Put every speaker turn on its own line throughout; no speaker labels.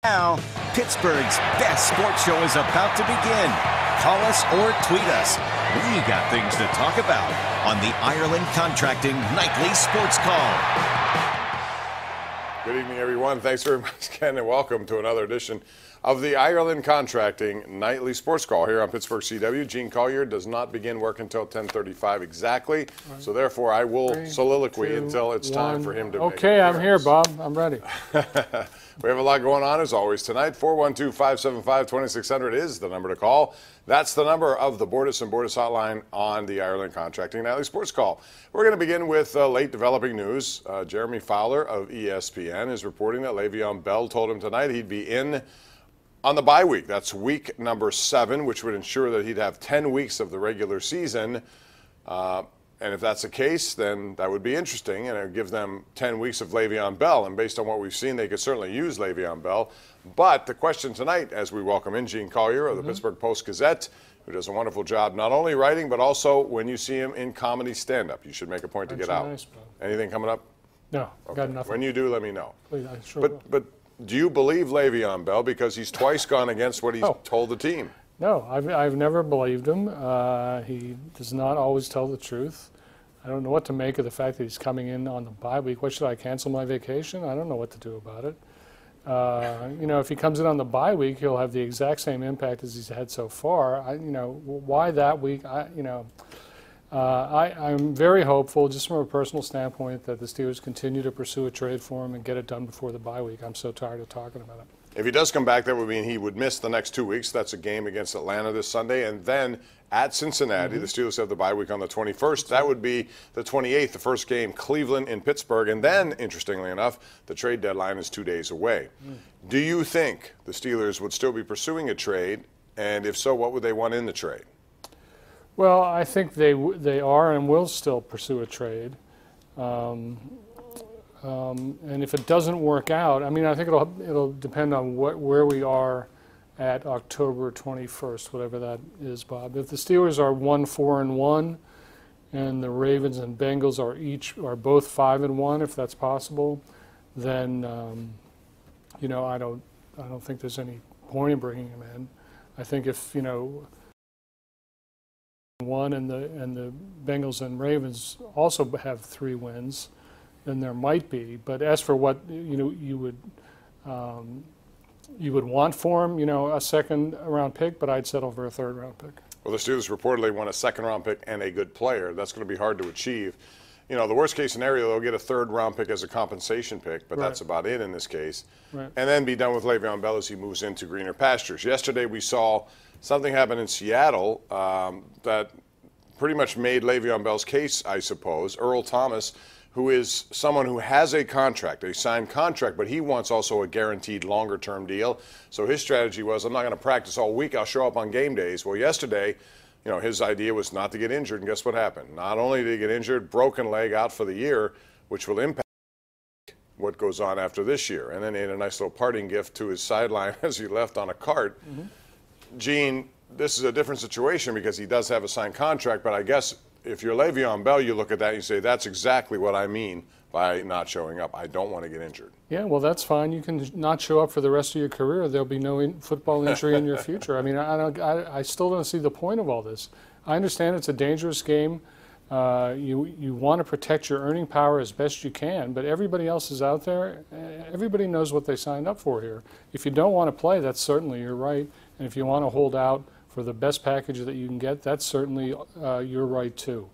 Now, Pittsburgh's best sports show is about to begin. Call us or tweet us. We got things to talk about on the Ireland Contracting Nightly Sports Call.
Good evening, everyone. Thanks very much, Ken, and welcome to another edition of the Ireland Contracting Nightly Sports Call here on Pittsburgh CW. Gene Collier does not begin work until 10:35 exactly, so therefore I will soliloquy until it's time for him to make
Okay, I'm here, Bob. I'm ready.
We have a lot going on as always tonight. 412-575-2600 is the number to call. That's the number of the Bordas and Bordas hotline on the Ireland Contracting Nightly Sports Call. We're going to begin with late developing news. Jeremy Fowler of ESPN is reporting that Le'Veon Bell told him tonight he'd be in on the bye week. That's week number 7, which would ensure that he'd have 10 weeks of the regular season. And if that's the case, then that would be interesting, and it would give them 10 weeks of Le'Veon Bell. And based on what we've seen, they could certainly use Le'Veon Bell. But the question tonight, as we welcome in Gene Collier of the Pittsburgh Post-Gazette, who does a wonderful job not only writing, but also when you see him in comedy stand-up. You should make a point to get out.
Nice, Bob.
Anything coming up?
No,
Okay.
got nothing.
When you do, let me know.
Please, I sure will.
But do you believe Le'Veon Bell? Because he's twice gone against what he's told the team.
No, I've never believed him. He does not always tell the truth. I don't know what to make of the fact that he's coming in on the bye week. What, should I cancel my vacation? I don't know what to do about it. If he comes in on the bye week, he'll have the exact same impact as he's had so far. Why that week? I'm very hopeful, just from a personal standpoint, that the Steelers continue to pursue a trade for him and get it done before the bye week. I'm so tired of talking about it.
If he does come back, that would mean he would miss the next 2 weeks. That's a game against Atlanta this Sunday, and then at Cincinnati. The Steelers have the bye week on the 21st. That would be the 28th, the first game, Cleveland in Pittsburgh. And then, interestingly enough, the trade deadline is 2 days away. Do you think the Steelers would still be pursuing a trade? And if so, what would they want in the trade?
Well, I think they are and will still pursue a trade. And if it doesn't work out, I think it'll depend on where we are at October 21st, whatever that is, Bob. If the Steelers are 1-4-1, and the Ravens and Bengals are both 5-1, if that's possible, then I don't think there's any point in bringing him in. I think if one and the Bengals and Ravens also have 3 wins, then there might be. But as for what you would want for him, a second-round pick, but I'd settle for a third-round pick.
Well, the Steelers reportedly want a second-round pick and a good player. That's going to be hard to achieve. The worst-case scenario, they'll get a third-round pick as a compensation pick, but that's about it in this case. Right. And then be done with Le'Veon Bell as he moves into greener pastures. Yesterday we saw something happen in Seattle that pretty much made Le'Veon Bell's case, I suppose. Earl Thomas, who is someone who has a contract, a signed contract, but he wants also a guaranteed longer-term deal. So his strategy was, I'm not going to practice all week. I'll show up on game days. Well, yesterday, his idea was not to get injured, and guess what happened? Not only did he get injured, broken leg out for the year, which will impact what goes on after this year. And then he had a nice little parting gift to his sideline as he left on a cart. Gene, this is a different situation because he does have a signed contract, but I guess if you're Le'Veon Bell, you look at that and you say, that's exactly what I mean by not showing up. I don't want to get injured. Yeah,
well, that's fine. You can not show up for the rest of your career. There'll be no football injury in your future. I still don't see the point of all this. I understand it's a dangerous game. You want to protect your earning power as best you can, but everybody else is out there. Everybody knows what they signed up for here. If you don't want to play, that's certainly your right. And if you want to hold out for the best package that you can get, that's certainly your right too.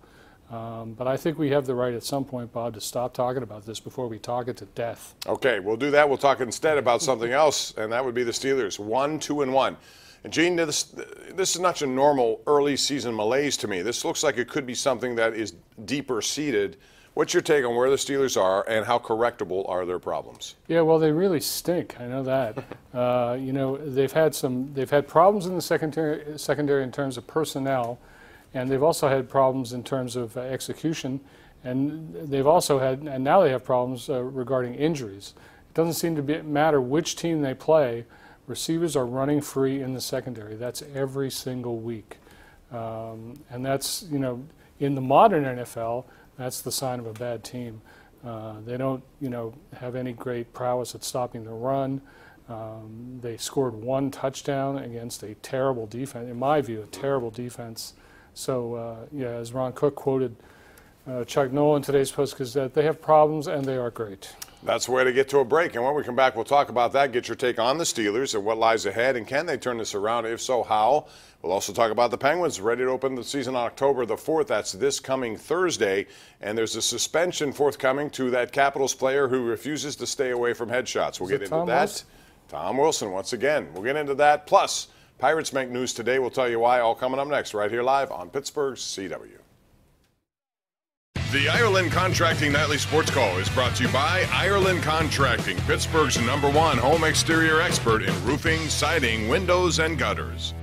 But I think we have the right at some point, Bob, to stop talking about this before we talk it to death.
Okay, we'll do that. We'll talk instead about something else, and that would be the Steelers, 1-2-1. And Gene, this is not your normal early season malaise to me. This looks like it could be something that is deeper seated. What's your take on where the Steelers are and how correctable are their problems?
Yeah, well, they really stink. I know that. They've had problems in the secondary in terms of personnel, and they've also had problems in terms of execution, and now they have problems regarding injuries. It doesn't seem to matter which team they play. Receivers are running free in the secondary. That's every single week, and that's in the modern NFL. That's the sign of a bad team. They don't, have any great prowess at stopping the run. They scored 1 touchdown against a terrible defense, in my view, a terrible defense. So, yeah, as Ron Cook quoted Chuck Noll in today's Post-Gazette, they have problems and they are great.
That's the way to get to a break. And when we come back, we'll talk about that, get your take on the Steelers and what lies ahead, and can they turn this around? If so, how? We'll also talk about the Penguins ready to open the season on October the 4th. That's this coming Thursday. And there's a suspension forthcoming to that Capitals player who refuses to stay away from headshots. We'll get into that. Wilson? Tom Wilson, once again. We'll get into that. Plus, Pirates make news today. We'll tell you why. All coming up next, right here live on Pittsburgh's CW. The Ireland Contracting Nightly Sports Call is brought to you by Ireland Contracting, Pittsburgh's #1 home exterior expert in roofing, siding, windows, and gutters.